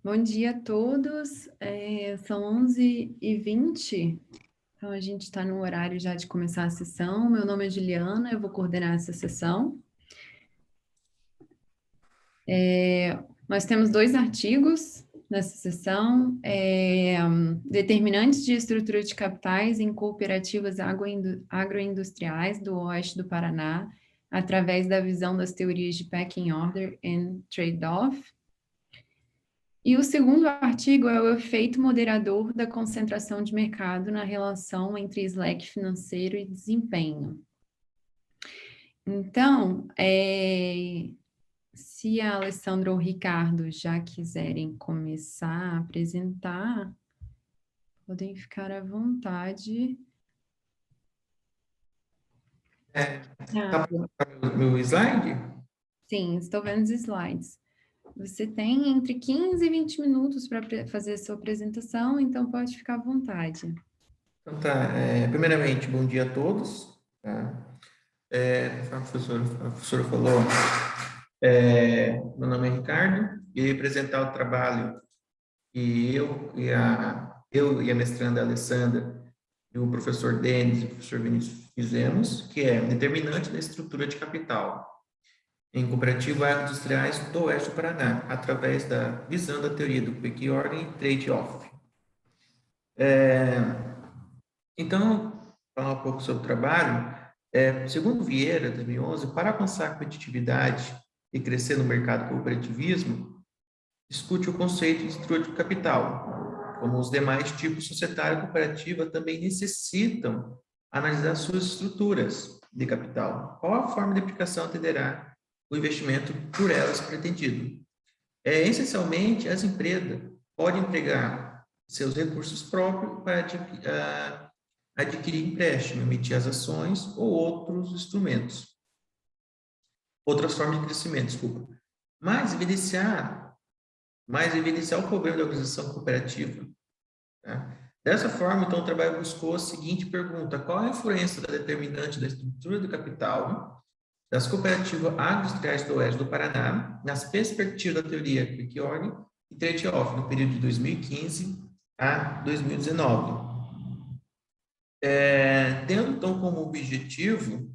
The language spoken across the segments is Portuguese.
Bom dia a todos. São 11h20, então a gente está no horário já de começar a sessão. Meu nome é Juliana, eu vou coordenar essa sessão. Nós temos 2 artigos nessa sessão, determinantes de estrutura de capitais em cooperativas agroindustriais do Oeste do Paraná, através da visão das teorias de Pecking Order and Trade-off. E o segundo artigo é o efeito moderador da concentração de mercado na relação entre slack financeiro e desempenho. Então, se a Alessandra ou o Ricardo já quiserem começar a apresentar, podem ficar à vontade. Tá meu slide? Sim, estou vendo os slides. Você tem entre 15 e 20 minutos para fazer a sua apresentação, então pode ficar à vontade. Então tá, primeiramente, bom dia a todos. Tá? Conforme a professora falou, meu nome é Ricardo e representar o trabalho que eu e a mestranda Alessandra e o professor Denis e o professor Vinícius fizemos, que é determinante da estrutura de capital em cooperativas agroindustriais do Oeste do Paraná, através da visão da teoria do Quick Order e Trade-off. Então, falar um pouco sobre o trabalho. Segundo Vieira, 2011, para alcançar a competitividade e crescer no mercado cooperativismo, discute o conceito de estrutura de capital. Como os demais tipos societário e cooperativa também necessitam analisar suas estruturas de capital. Qual a forma de aplicação atenderá o investimento por elas pretendido? Essencialmente, as empresas podem empregar seus recursos próprios para adquirir empréstimo, emitir as ações ou outros instrumentos. Outras formas de crescimento, desculpa. Mas evidenciar o problema da organização cooperativa. Tá? Dessa forma, então, o trabalho buscou a seguinte pergunta: qual a influência da determinante da estrutura do capital das cooperativas agroindustriais do Oeste do Paraná nas perspectivas da teoria Quick Order e Trade-off no período de 2015 a 2019? Tendo, então, como objetivo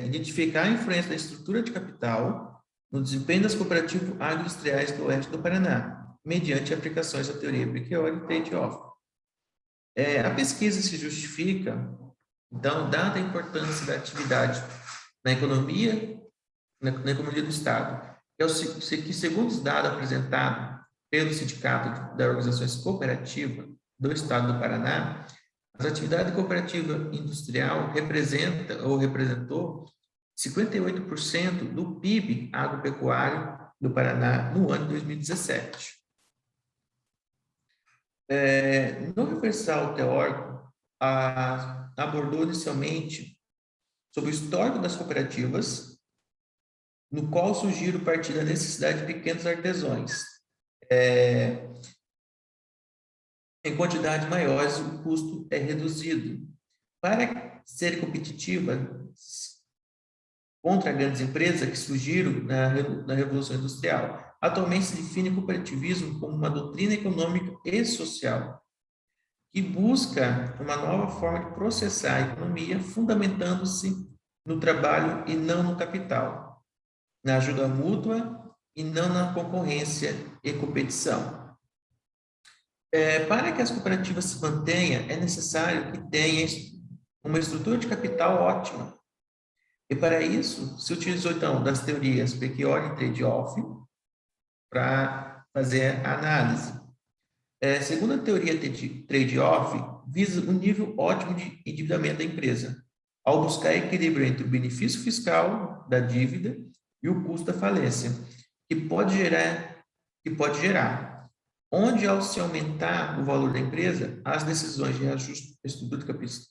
identificar a influência da estrutura de capital no desempenho das cooperativas agroindustriais do Oeste do Paraná, mediante aplicações da teoria Quick-Order e Trade-off. A pesquisa se justifica, então, dada a importância da atividade na economia do Estado, que segundo os dados apresentados pelo Sindicato das Organizações Cooperativas do Estado do Paraná, as atividades cooperativa industrial representou 58% do PIB agropecuário do Paraná no ano de 2017. No universal teórico, abordou inicialmente sobre o histórico das cooperativas, no qual surgiram a partir da necessidade de pequenos artesãos. Em quantidades maiores, o custo é reduzido. Para ser competitiva contra grandes empresas que surgiram na Revolução Industrial, atualmente se define o cooperativismo como uma doutrina econômica e social que busca uma nova forma de processar a economia, fundamentando-se no trabalho e não no capital, na ajuda mútua e não na concorrência e competição. Para que as cooperativas se mantenham, é necessário que tenham uma estrutura de capital ótima. E para isso, se utilizou, então, das teorias Quick-Order e Trade-off para fazer a análise. Segundo a teoria Trade-off, visa um nível ótimo de endividamento da empresa, ao buscar equilíbrio entre o benefício fiscal da dívida e o custo da falência, que pode gerar, onde, ao se aumentar o valor da empresa, as decisões de reajuste da estrutura de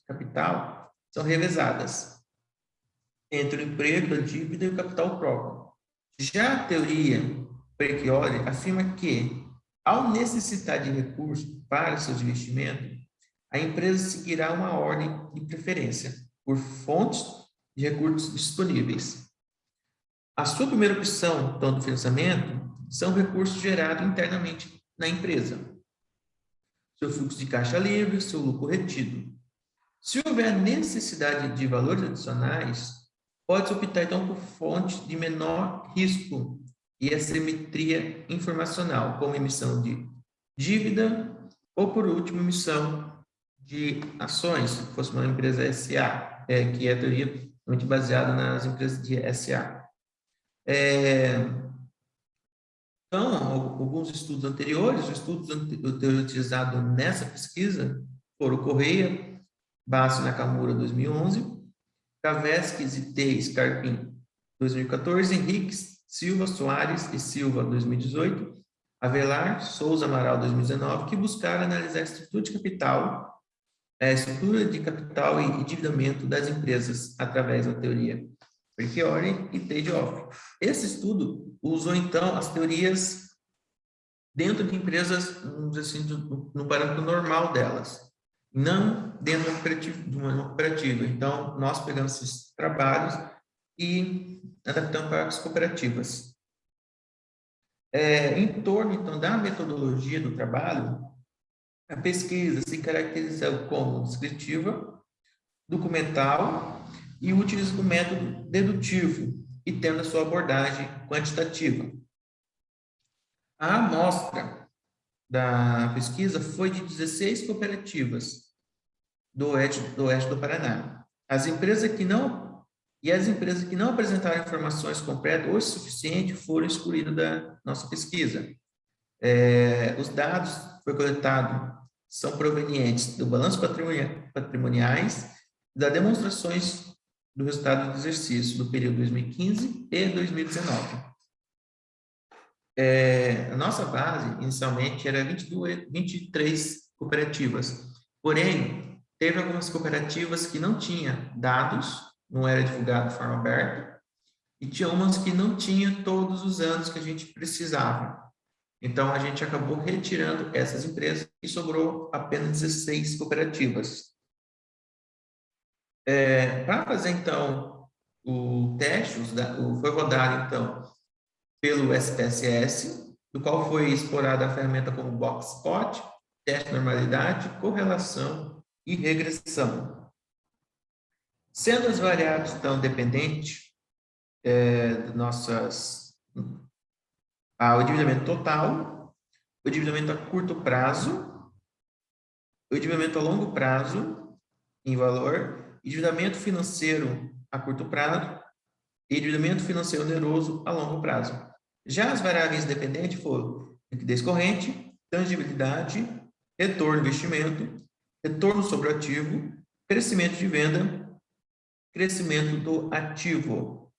capital são revezadas entre o emprego, a dívida e o capital próprio. Já a teoria Quick-Order afirma que, ao necessitar de recursos para seus investimentos, a empresa seguirá uma ordem de preferência por fontes de recursos disponíveis. A sua primeira opção, então, do financiamento são recursos gerados internamente na empresa. Seu fluxo de caixa livre, seu lucro retido. Se houver necessidade de valores adicionais, pode-se optar, então, por fontes de menor risco e assimetria informacional, como emissão de dívida ou, por último, emissão de ações, se fosse uma empresa SA, que é a teoria muito baseada nas empresas de SA. Então, alguns estudos anteriores, os estudos utilizados nessa pesquisa foram Correia, Basso e Nakamura, 2011, Kaveskis e T. Scarpin, 2014, Henriques, Silva, Soares e Silva, 2018, Avelar, Souza, Amaral, 2019, que buscaram analisar a estrutura de capital, e endividamento das empresas através da teoria Priori e trade-off. Esse estudo usou, então, as teorias dentro de empresas, vamos dizer assim, no parâmetro normal delas, não dentro de uma cooperativa. Então, nós pegamos esses trabalhos e adaptamos para as cooperativas. Em torno, então, da metodologia do trabalho, a pesquisa se caracteriza como descritiva, documental e utiliza o método dedutivo e tendo a sua abordagem quantitativa. A amostra da pesquisa foi de 16 cooperativas do oeste do Paraná. As empresas que não apresentaram informações completas ou suficientes foram excluídas da nossa pesquisa. Os dados que foram coletados são provenientes do balanço patrimoniais e das demonstrações do resultado do exercício do período 2015 e 2019. A nossa base, inicialmente, era 23 cooperativas. Porém, teve algumas cooperativas que não tinham dados, não era divulgado de forma aberta, e tinha umas que não tinham todos os anos que a gente precisava. Então, a gente acabou retirando essas empresas e sobrou apenas 16 cooperativas. Para fazer, então, o teste, foi rodado, então, pelo SPSS, do qual foi explorada a ferramenta como Boxspot, teste de normalidade, correlação e regressão. Sendo as variáveis, então, dependentes o endividamento total, o endividamento a curto prazo, o endividamento a longo prazo, em valor, endividamento financeiro a curto prazo e endividamento financeiro oneroso a longo prazo. Já as variáveis dependentes foram liquidez corrente, tangibilidade, retorno do investimento, retorno sobre o ativo, crescimento de venda, crescimento do ativo.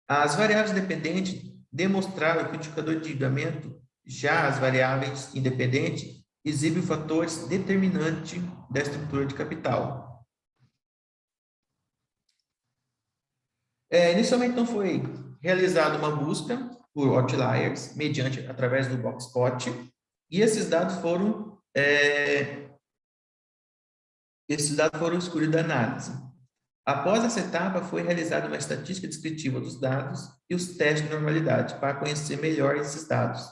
As variáveis dependentes demonstraram que o indicador de endividamento, já as variáveis independentes, exibem fatores determinantes da estrutura de capital. Inicialmente, então, foi realizada uma busca por outliers, através do Boxspot, e esses dados foram excluídos da análise. Após essa etapa, foi realizada uma estatística descritiva dos dados e os testes de normalidade, para conhecer melhor esses dados.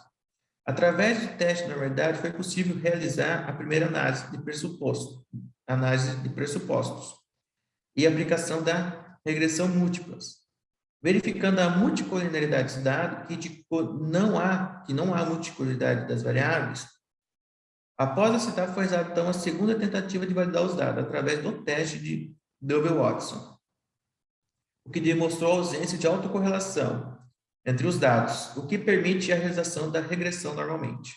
Através do teste de normalidade, foi possível realizar a primeira análise de pressupostos e aplicação da regressão múltiplas, verificando a multicolinearidade dos dados, que não há multicolinearidade das variáveis. Após essa etapa, foi realizada, então, a segunda tentativa de validar os dados, através do teste de Double-Watson, o que demonstrou a ausência de autocorrelação entre os dados, o que permite a realização da regressão normalmente.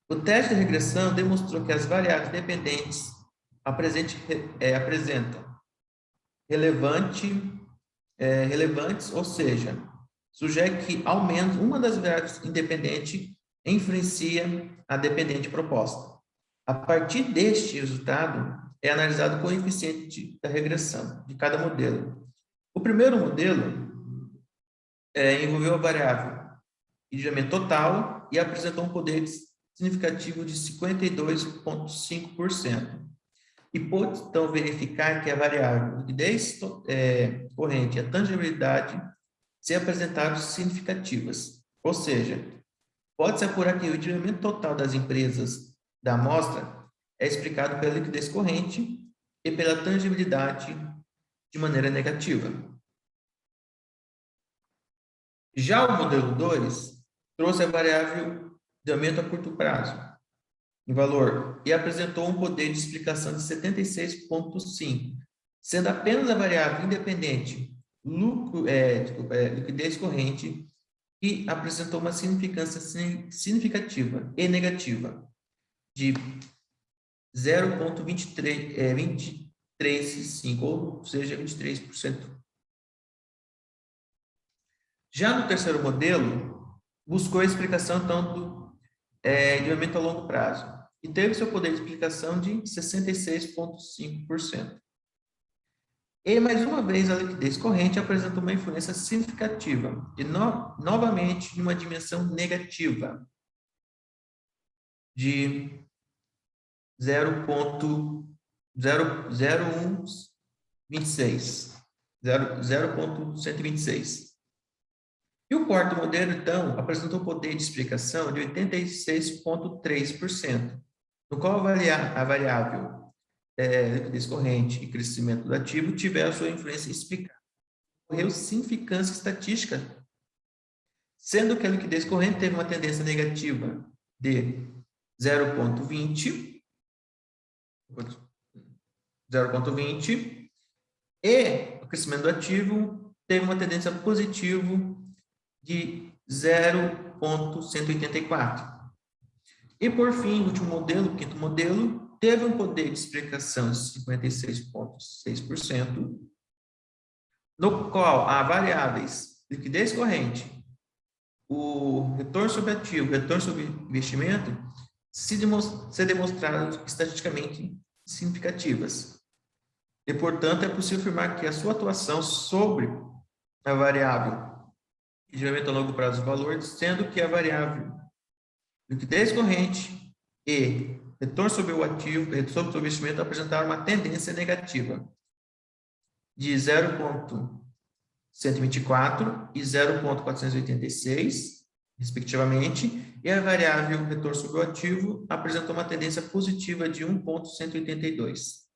O teste de regressão demonstrou que as variáveis dependentes apresentam relevantes, ou seja, sugere que ao menos uma das variáveis independentes influencia a dependente proposta. A partir deste resultado, é analisado o coeficiente da regressão de cada modelo. O primeiro modelo envolveu a variável endividamento total e apresentou um poder significativo de 52,5%. E pôde, então, verificar que a variável liquidez corrente e a tangibilidade se apresentaram significativas. Ou seja, pode-se apurar que o endividamento total das empresas da amostra é explicado pela liquidez corrente e pela tangibilidade de maneira negativa. Já o modelo 2 trouxe a variável de aumento a curto prazo, em valor, e apresentou um poder de explicação de 76,5, sendo apenas a variável independente liquidez corrente que apresentou uma significância significativa e negativa de 0,235, ou seja, 23%. Já no terceiro modelo, buscou a explicação, então, do endividamento a longo prazo, e teve seu poder de explicação de 66,5%. E, mais uma vez, a liquidez corrente apresentou uma influência significativa, e novamente em uma dimensão negativa, de 0,126. E o quarto modelo, então, apresentou poder de explicação de 86,3%, no qual a variável liquidez corrente e crescimento do ativo tiveram sua influência explicada. Ocorreu significância estatística, sendo que a liquidez corrente teve uma tendência negativa de 0,20 e o crescimento do ativo teve uma tendência positiva de 0,184. E, por fim, o último modelo, o quinto modelo, teve um poder de explicação de 56,6%, no qual há variáveis liquidez corrente, o retorno sobre ativo, o retorno sobre investimento, se demonstraram estatisticamente significativas. E, portanto, é possível afirmar que a sua atuação sobre a variável endividamento a longo prazo do valor, sendo que a variável liquidez corrente e retorno sobre o ativo, retorno sobre o investimento apresentaram uma tendência negativa de 0,124 e 0,486, respectivamente, e a variável retorno sobre o ativo apresentou uma tendência positiva de 1,182.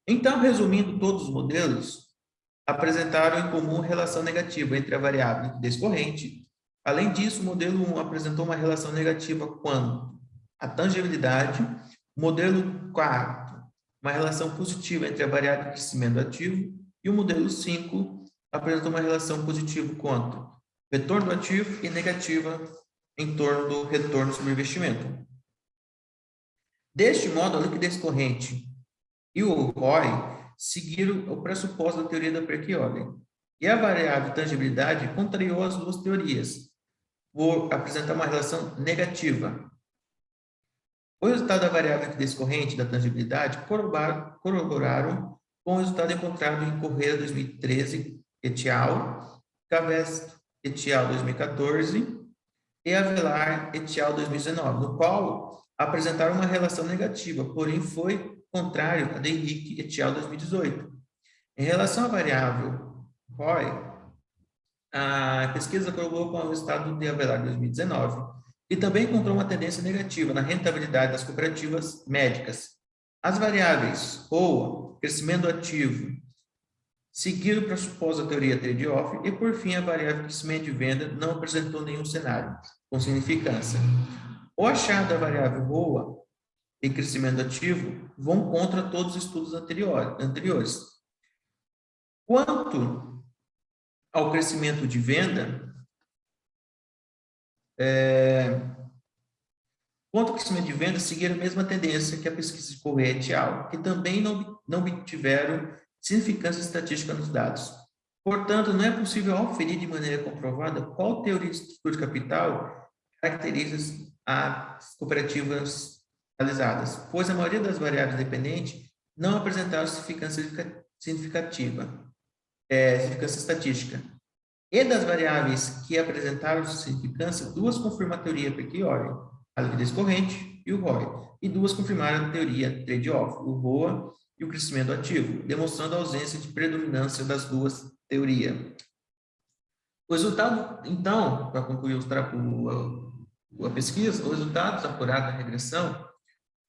Então, resumindo todos os modelos, apresentaram em comum relação negativa entre a variável liquidez corrente. Além disso, o modelo 1 apresentou uma relação negativa quanto à tangibilidade. O modelo 4, uma relação positiva entre a variável crescimento do ativo. E o modelo 5 apresentou uma relação positiva quanto ao retorno do ativo e negativa em torno do retorno sobre o investimento. Deste modo, a liquidez corrente e o ROI seguiram o pressuposto da teoria da Perk e Ogden. E a variável tangibilidade contrariou as duas teorias, por apresentar uma relação negativa. O resultado da variável liquidez corrente e da tangibilidade corroboraram com o resultado encontrado em Correia 2013 et al., Cavest et al. 2014 e Avelar et al. 2019, no qual apresentaram uma relação negativa, porém foi contrário a de Henrique et al. 2018. Em relação à variável ROI, a pesquisa corroborou com o resultado de Avelar 2019 e também encontrou uma tendência negativa na rentabilidade das cooperativas médicas. As variáveis ROA, crescimento do ativo, seguiram o pressuposto da teoria trade-off e, por fim, a variável crescimento de venda não apresentou nenhum cenário com significância. O achado da variável ROA e crescimento ativo vão contra todos os estudos anteriores. Quanto ao crescimento de venda, seguiram a mesma tendência que a pesquisa de Correia et al., que também não obtiveram significância estatística nos dados. Portanto, não é possível aferir de maneira comprovada qual teoria de estrutura de capital caracteriza as cooperativas analisadas, pois a maioria das variáveis dependentes não apresentaram significância estatística. E das variáveis que apresentaram significância, duas confirmam a teoria Perk e Ogden, a liquidez corrente e o ROI, e duas confirmaram a teoria trade-off, o ROA e o crescimento ativo, demonstrando a ausência de predominância das duas teorias. O resultado, então, para concluir a pesquisa, os resultados apurados na regressão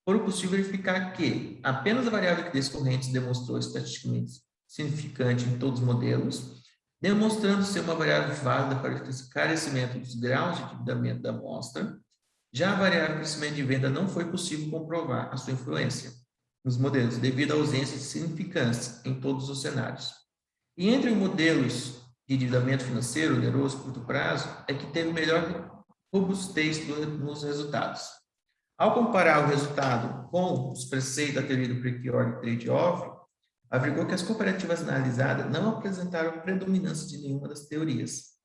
foram possível verificar que apenas a variável liquidez corrente demonstrou estatisticamente significante em todos os modelos, demonstrando ser uma variável válida para o esclarecimento dos graus de endividamento da amostra. Já a variável crescimento de venda não foi possível comprovar a sua influência nos modelos, devido à ausência de significância em todos os cenários. E entre os modelos de endividamento financeiro oneroso curto prazo, é que teve melhor robustez nos resultados. Ao comparar o resultado com os preceitos da teoria do Prior trade-off, averigou que as cooperativas analisadas não apresentaram predominância de nenhuma das teorias.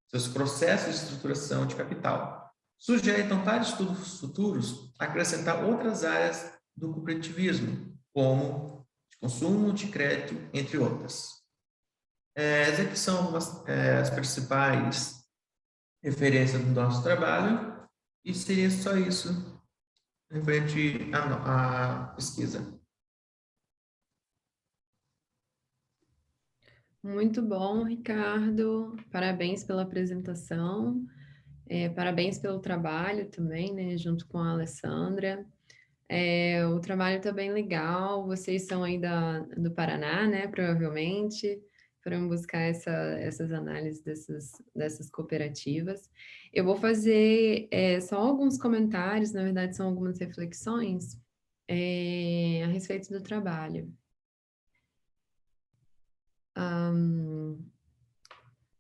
Seus processos de estruturação de capital sujeitam para estudos futuros acrescentar outras áreas do cooperativismo, como de consumo, de crédito, entre outras. Essas aqui são as principais referências do nosso trabalho, e seria só isso referente à pesquisa. Muito bom, Ricardo. Parabéns pela apresentação. Parabéns pelo trabalho também, né, junto com a Alessandra. O trabalho está bem legal. Vocês são aí do Paraná, né? Provavelmente foram buscar essas análises dessas cooperativas. Eu vou fazer só alguns comentários, na verdade, são algumas reflexões a respeito do trabalho.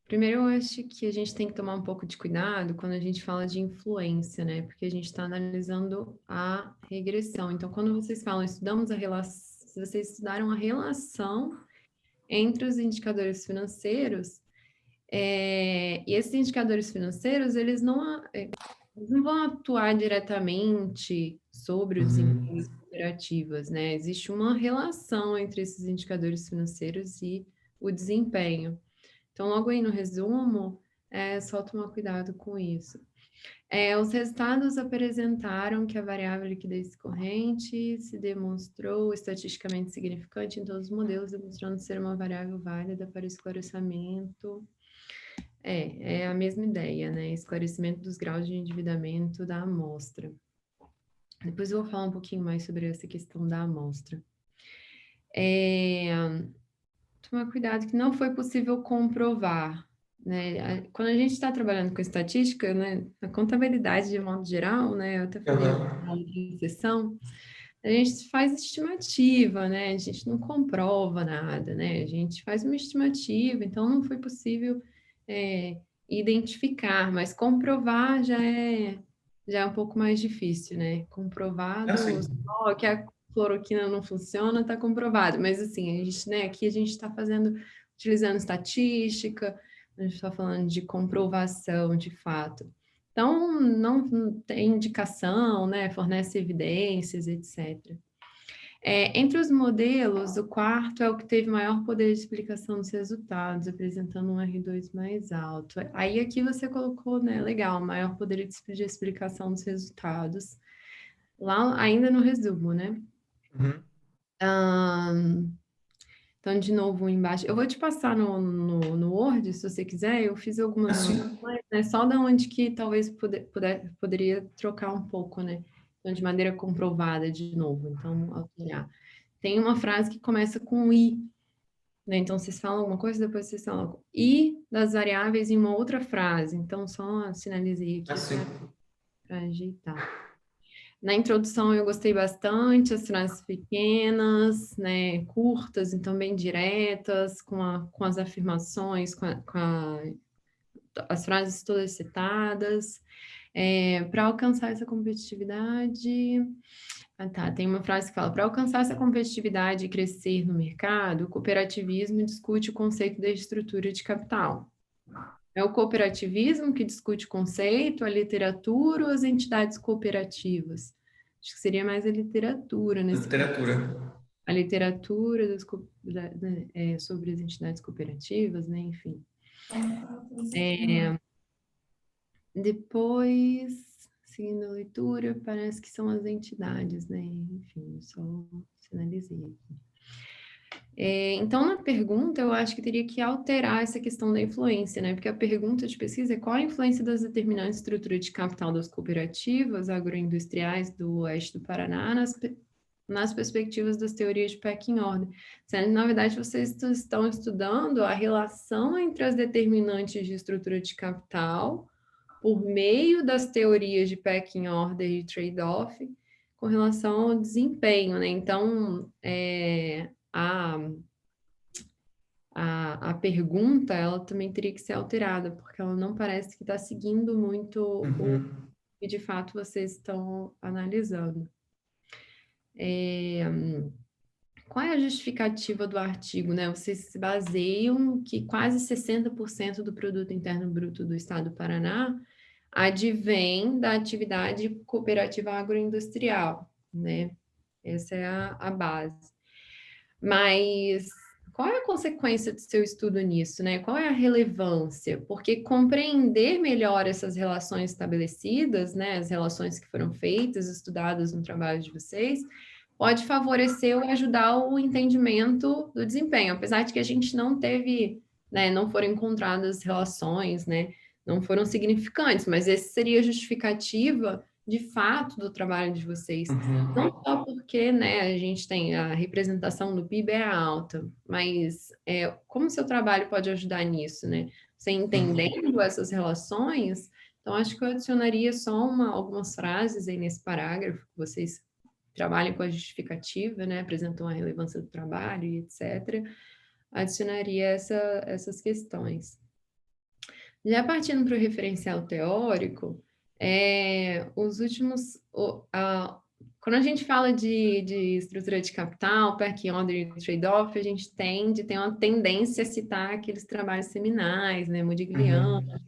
Primeiro, eu acho que a gente tem que tomar um pouco de cuidado quando a gente fala de influência, né? Porque a gente está analisando a regressão. Então, quando vocês falam, estudamos a relação, se vocês estudaram a relação entre os indicadores financeiros, e esses indicadores financeiros, eles não vão atuar diretamente sobre o desempenho das cooperativas, né? Existe uma relação entre esses indicadores financeiros e o desempenho. Então, logo aí no resumo, é só tomar cuidado com isso. Os resultados apresentaram que a variável liquidez corrente se demonstrou estatisticamente significante em todos os modelos, demonstrando ser uma variável válida para o esclarecimento. É a mesma ideia, né? Esclarecimento dos graus de endividamento da amostra. Depois eu vou falar um pouquinho mais sobre essa questão da amostra. Tomar cuidado que não foi possível comprovar, né? Quando a gente está trabalhando com estatística, né, a contabilidade de modo geral, né, eu até falei na sessão, a gente faz estimativa, né? A gente não comprova nada, né? A gente faz uma estimativa, então não foi possível identificar, mas comprovar já é um pouco mais difícil, né? Comprovado só que a cloroquina não funciona, está comprovado. Mas assim, a gente, né, aqui a gente está utilizando estatística, a gente está falando de comprovação de fato. Então, não tem indicação, né? Fornece evidências, etc. Entre os modelos, o quarto é o que teve maior poder de explicação dos resultados, apresentando um R2 mais alto. Aí aqui você colocou, né, legal, maior poder de explicação dos resultados. Lá, ainda no resumo, né? Então, de novo, embaixo. Eu vou te passar no Word, se você quiser. Eu fiz algumas anotações, né? Só da onde que talvez poderia trocar um pouco, né? Então, de maneira comprovada, de novo. Então, alterar. Tem uma frase que começa com I, né? Então, vocês falam alguma coisa, depois vocês falam I das variáveis em uma outra frase. Então, só sinalizei aqui para ajeitar. Na introdução eu gostei bastante, as frases pequenas, né, curtas, então bem diretas, com as afirmações, as frases todas citadas. Para alcançar essa competitividade... tem uma frase que fala, para alcançar essa competitividade e crescer no mercado, o cooperativismo discute o conceito da estrutura de capital. É o cooperativismo que discute o conceito, a literatura ou as entidades cooperativas? Acho que seria mais a literatura nesse caso. A literatura sobre as entidades cooperativas, né? Enfim. Depois, seguindo a leitura, parece que são as entidades, né? Enfim, só sinalizei aqui. Então, na pergunta, eu acho que teria que alterar essa questão da influência, né? Porque a pergunta de pesquisa é qual a influência das determinantes de estrutura de capital das cooperativas agroindustriais do oeste do Paraná nas perspectivas das teorias de pecking order. Sendo que, na verdade, vocês estão estudando a relação entre as determinantes de estrutura de capital por meio das teorias de pecking order e trade-off com relação ao desempenho, né? Então, a pergunta, ela também teria que ser alterada, porque ela não parece que está seguindo muito o Uhum. que de fato vocês estão analisando. Qual é a justificativa do artigo, né? Vocês se baseiam que quase 60% do produto interno bruto do estado do Paraná advém da atividade cooperativa agroindustrial, né? Essa é a base. Mas qual é a consequência do seu estudo nisso, né? Qual é a relevância? Porque compreender melhor essas relações estabelecidas, né, as relações que foram feitas, estudadas no trabalho de vocês, pode favorecer ou ajudar o entendimento do desempenho, apesar de que a gente não teve, né, não foram encontradas relações, né, não foram significantes, mas essa seria a justificativa de fato do trabalho de vocês. Não Uhum. só porque, né, a gente tem a representação do PIB é alta, mas como o seu trabalho pode ajudar nisso, né? Você Uhum. entendendo essas relações, então acho que eu adicionaria só algumas frases aí nesse parágrafo, que vocês trabalhem com a justificativa, né, apresentam a relevância do trabalho e etc. Adicionaria essas questões. Já partindo para o referencial teórico, os últimos. Quando a gente fala de estrutura de capital, pecking order e trade-off, a gente tem uma tendência a citar aqueles trabalhos seminais, né? Modigliani, Uhum.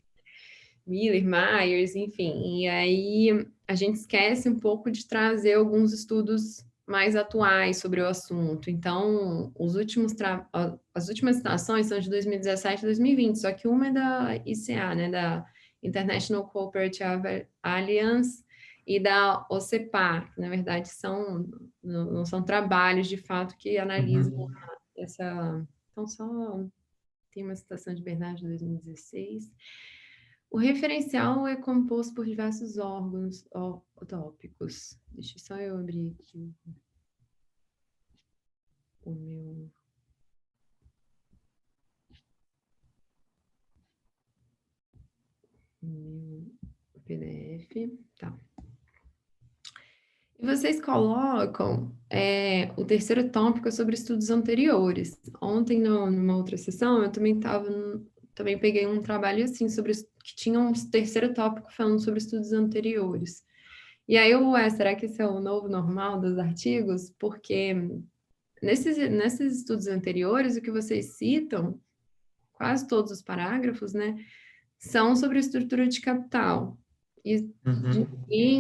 Miller, Myers, enfim. E aí a gente esquece um pouco de trazer alguns estudos mais atuais sobre o assunto. Então, as últimas citações são de 2017 e 2020, só que uma é da ICA, né, da International Cooperative Alliance, e da OCEPA, que na verdade não são trabalhos de fato que analisam Uhum. essa. Então, tem uma citação de Bernard de 2016. O referencial é composto por diversos órgãos tópicos. Deixa só eu abrir aqui o meu PDF. Tá. E vocês colocam o terceiro tópico sobre estudos anteriores. Ontem, numa outra sessão, eu também peguei um trabalho assim sobre que tinha um terceiro tópico falando sobre estudos anteriores. E aí será que esse é o novo normal dos artigos? Porque nesses estudos anteriores, o que vocês citam, quase todos os parágrafos, né, são sobre estrutura de capital e Uhum.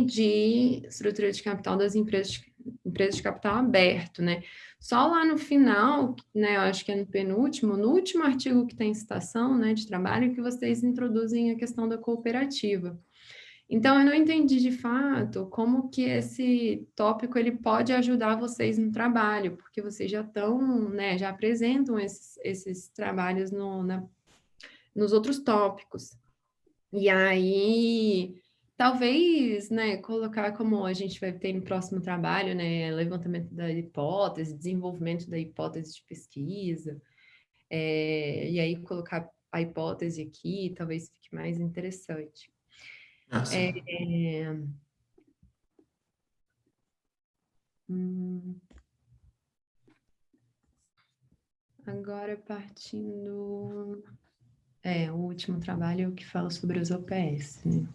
de estrutura de capital das empresas de capital aberto, né? Só lá no final, né, eu acho que é no último artigo que tem citação, né, de trabalho, que vocês introduzem a questão da cooperativa. Então, eu não entendi de fato como que esse tópico ele pode ajudar vocês no trabalho, porque vocês já estão, né, já apresentam esses trabalhos nos outros tópicos. E aí, talvez, né, colocar como a gente vai ter no próximo trabalho, né, levantamento da hipótese, desenvolvimento da hipótese de pesquisa, e aí colocar a hipótese aqui, talvez fique mais interessante. Ah, É, sim. hum, agora partindo. O último trabalho é o que fala sobre os OPS, né?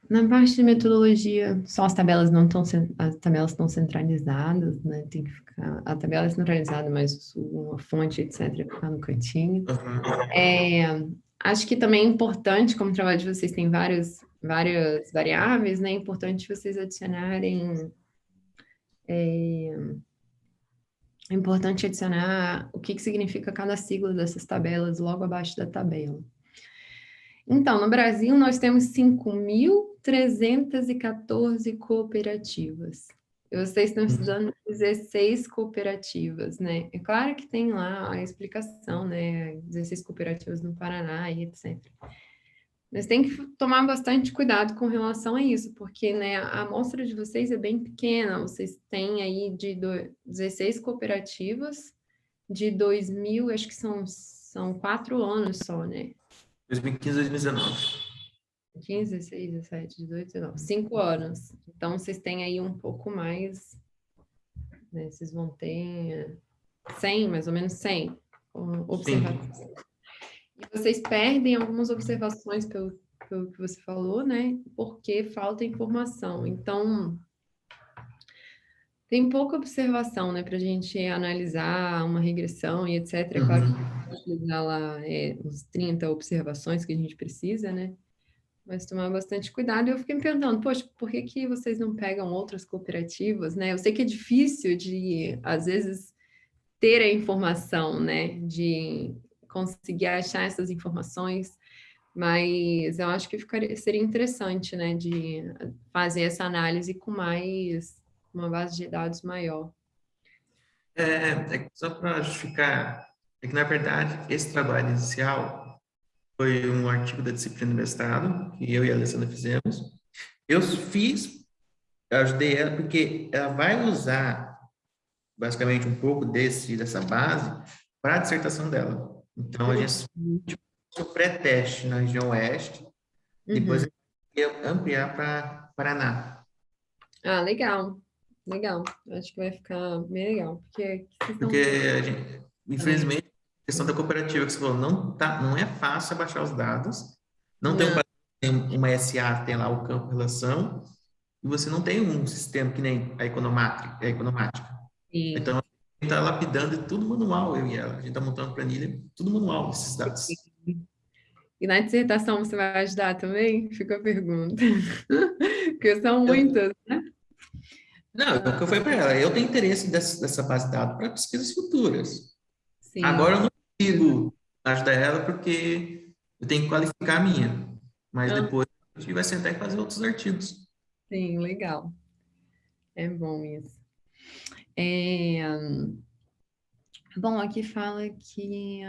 Na parte de metodologia, só as tabelas não estão as tabelas estão centralizadas, né? Tem que ficar a tabela é centralizada, mas a fonte, etc, ficar no cantinho. Uhum. Acho que também é importante, como o trabalho de vocês tem várias variáveis, né? É importante vocês adicionarem é importante adicionar o que significa cada sigla dessas tabelas logo abaixo da tabela. Então, no Brasil, nós temos 5.314 cooperativas. Vocês estão estudando 16 cooperativas, né? É claro que tem lá a explicação, né? 16 cooperativas no Paraná e etc. Mas tem que tomar bastante cuidado com relação a isso, porque, né, a amostra de vocês é bem pequena. Vocês têm aí 16 cooperativas de 2000, acho que são 4 anos só, né? 2015, 2019. 15, 16, 17, 18, 19, 5 anos. Então, vocês têm aí um pouco mais, né? Vocês vão ter 100, mais ou menos 100 Sim. observações. E vocês perdem algumas observações pelo que você falou, né? Porque falta informação. Então, tem pouca observação, né, para a gente analisar uma regressão e etc. É claro que a Uhum. gente pode utilizar lá uns 30 observações que a gente precisa, né? Mas tomar bastante cuidado. E eu fiquei me perguntando, poxa, por que que vocês não pegam outras cooperativas, né? Eu sei que é difícil de, às vezes, ter a informação, né? De conseguir achar essas informações, mas eu acho que seria interessante, né? De fazer essa análise com uma base de dados maior. Só para justificar, é que, na verdade, esse trabalho inicial foi um artigo da disciplina do mestrado, que eu e a Alessandra fizemos. Eu fiz, eu ajudei ela, porque ela vai usar, basicamente, um pouco dessa base para a dissertação dela. Então, a gente fez o pré-teste na região oeste, depois Uhum. ia ampliar para Paraná. Ah, legal, legal. Acho que vai ficar bem legal, porque vocês Porque, estão também. infelizmente, a questão da cooperativa que você falou, não é fácil baixar os dados, não tem Não, uma SA, tem lá o campo relação, e você não tem um sistema que nem a economática. sim. Então, a gente está lapidando tudo manual, eu e ela. A gente está montando planilha, tudo manual, esses dados. E na dissertação você vai ajudar também? Fica a pergunta. Porque são Eu, muitas. não, o que eu falei para ela, eu tenho interesse dessa base de dados para pesquisas futuras. Agora Sim. eu não consigo ajudar ela porque eu tenho que qualificar a minha. Mas Ah, depois a gente vai sentar e fazer outros artigos. sim, legal. É bom isso. É, bom, aqui fala que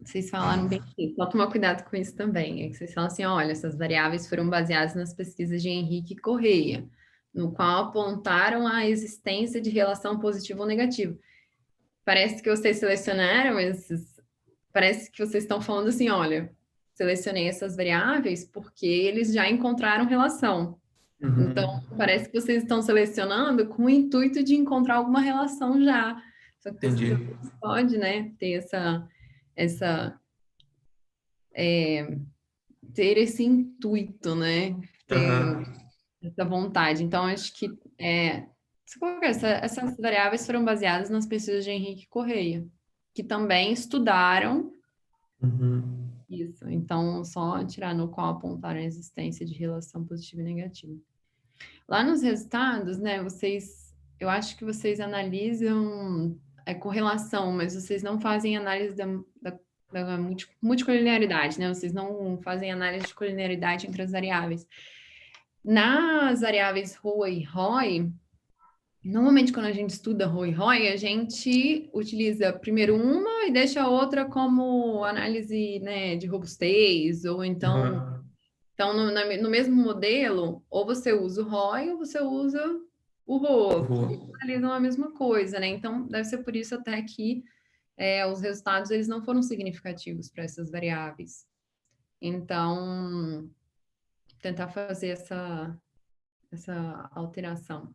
vocês falaram bem aqui, só tomar cuidado com isso também. É que vocês falam assim: olha, essas variáveis foram baseadas nas pesquisas de Henrique Correia, no qual apontaram a existência de relação positiva ou negativa. Parece que vocês selecionaram esses. Parece que vocês estão falando assim: olha, selecionei essas variáveis porque eles já encontraram relação. Então, Uhum, parece que vocês estão selecionando com o intuito de encontrar alguma relação já. Só que pesquisa entendi. pode, né, ter essa, ter esse intuito, né, ter Aham, essa vontade. Então, acho que se colocar, essas variáveis foram baseadas nas pesquisas de Henrique Correia, que também estudaram uhum. isso. Então, só tirar no qual apontaram a existência de relação positiva e negativa. Lá nos resultados, né, eu acho que vocês analisam correlação, mas vocês não fazem análise da multicolinearidade, né? Vocês não fazem análise de colinearidade entre as variáveis. Nas variáveis Rho e ROI, normalmente quando a gente estuda Rho e ROI, a gente utiliza primeiro uma e deixa a outra como análise, né, de robustez, ou então Aham. no mesmo modelo, ou você usa o ROI ou você usa o ROA, porque Boa. analisam a mesma coisa, né? Então, deve ser por isso até que os resultados eles não foram significativos para essas variáveis. Então, tentar fazer essa alteração.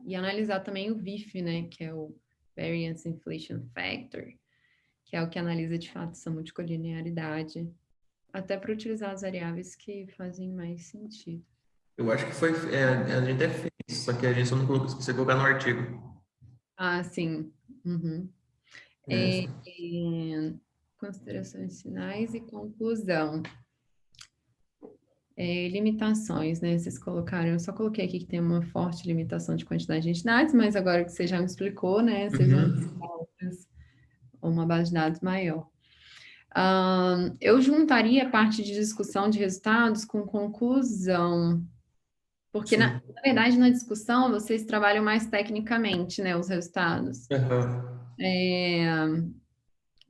E analisar também o VIF, né? Que é o Variance Inflation Factor, que é o que analisa de fato essa multicolinearidade, até para utilizar as variáveis que fazem mais sentido. Eu acho que a gente até fez, só que a gente só não colocou, esqueceu de colocar no artigo. Ah, sim. Uhum. É, Considerações finais e conclusão. Limitações, né? Vocês colocaram, eu só coloquei aqui que tem uma forte limitação de quantidade de entidades, mas agora que você já me explicou, né? Vocês vão uhum. buscar uma base de dados maior. Eu juntaria a parte de discussão de resultados com conclusão. Porque, na verdade, na discussão, vocês trabalham mais tecnicamente, né, os resultados.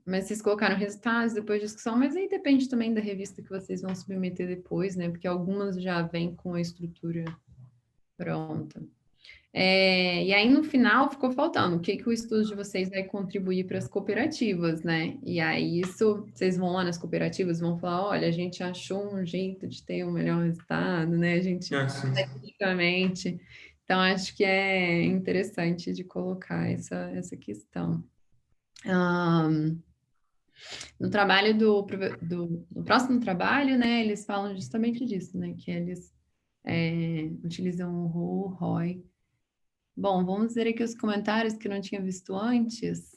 Mas vocês colocaram resultados depois da discussão, mas aí depende também da revista que vocês vão submeter depois, né? Porque algumas já vêm com a estrutura pronta. E aí, no final, ficou faltando o que o estudo de vocês vai contribuir para as cooperativas, né? E aí, isso, vocês vão lá nas cooperativas, vão falar, olha, a gente achou um jeito de ter um melhor resultado, né? A gente, tecnicamente. Então, acho que é interessante de colocar essa questão. No trabalho no próximo trabalho, né, eles falam justamente disso, né, que eles utilizam o ROI. Bom, vamos ver aqui os comentários que eu não tinha visto antes.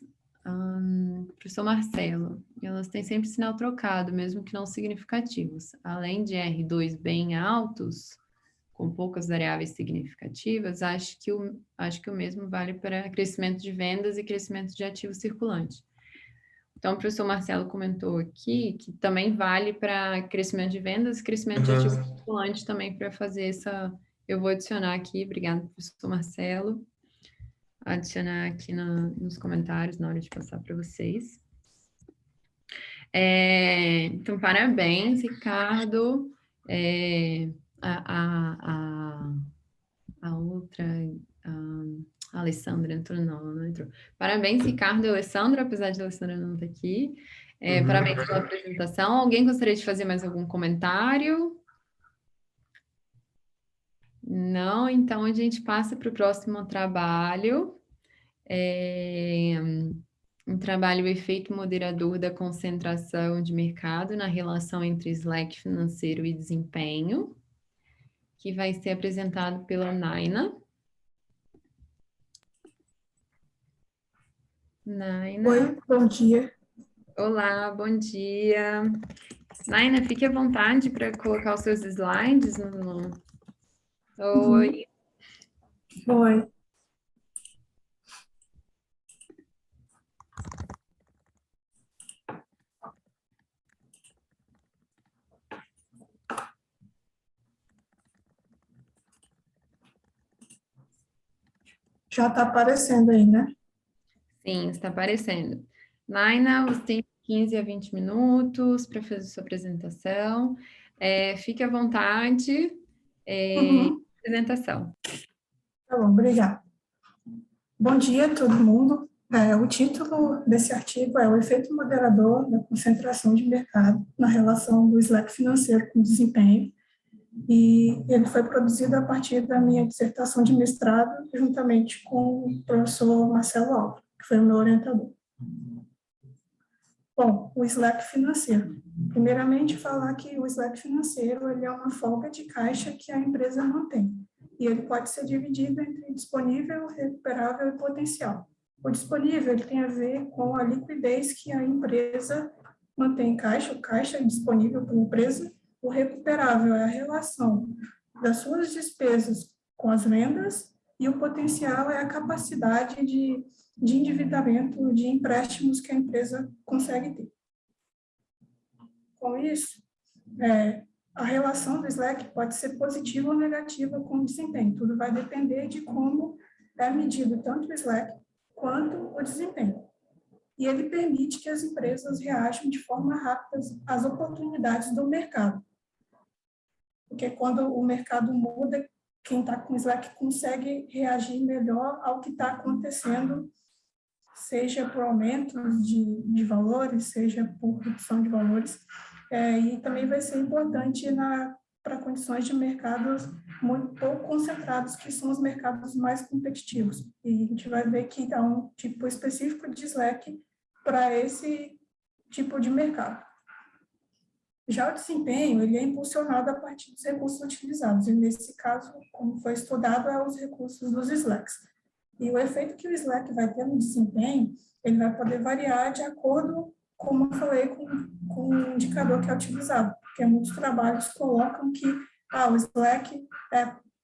Professor Marcelo, elas têm sempre sinal trocado, mesmo que não significativos. Além de R2 bem altos, com poucas variáveis significativas, acho que o mesmo vale para crescimento de vendas e crescimento de ativo circulante. Então, o professor Marcelo comentou aqui que também vale para crescimento de vendas e crescimento de ativo circulante também para fazer essa... Eu vou adicionar aqui, obrigado, professor Marcelo. Adicionar aqui nos comentários na hora de passar para vocês. Então, parabéns, Ricardo. A outra... A Alessandra entrou, não entrou. Parabéns, Ricardo e Alessandra, apesar de a Alessandra não estar aqui. Parabéns pela apresentação. Alguém gostaria de fazer mais algum comentário? Não? Então, a gente passa para o próximo trabalho. Um trabalho, o efeito moderador da concentração de mercado na relação entre Slack financeiro e desempenho, que vai ser apresentado pela Naina. Naina. Oi, bom dia. Olá, bom dia. Naina, fique à vontade para colocar os seus slides no... Oi. Oi. Já está aparecendo aí, né? Sim, está aparecendo. Naina, você tem 15 a 20 minutos para fazer sua apresentação. Fique à vontade. Apresentação. Tá bom, obrigada. Bom dia a todo mundo. O título desse artigo é o efeito moderador da concentração de mercado na relação do Slack financeiro com desempenho. E ele foi produzido a partir da minha dissertação de mestrado, juntamente com o professor Marcelo Alves, que foi o meu orientador. Bom, o Slack financeiro. Primeiramente, falar que o Slack financeiro ele é uma folga de caixa que a empresa mantém. E ele pode ser dividido entre disponível, recuperável e potencial. O disponível ele tem a ver com a liquidez que a empresa mantém em caixa, o caixa é disponível para a empresa. O recuperável é a relação das suas despesas com as vendas e o potencial é a capacidade de endividamento, de empréstimos que a empresa consegue ter. Com isso, a relação do Slack pode ser positiva ou negativa com o desempenho. Tudo vai depender de como é medido tanto o Slack quanto o desempenho. E ele permite que as empresas reajam de forma rápida às oportunidades do mercado. Porque quando o mercado muda, quem está com o Slack consegue reagir melhor ao que está acontecendo, seja por aumento de valores, seja por redução de valores. E também vai ser importante para condições de mercados muito pouco concentrados, que são os mercados mais competitivos. E a gente vai ver que há um tipo específico de Slack para esse tipo de mercado. Já o desempenho, ele é impulsionado a partir dos recursos utilizados, e nesse caso, como foi estudado, é os recursos dos Slacks. E o efeito que o Slack vai ter no desempenho, ele vai poder variar de acordo, como eu falei, com o indicador que é utilizado, porque muitos trabalhos colocam que o Slack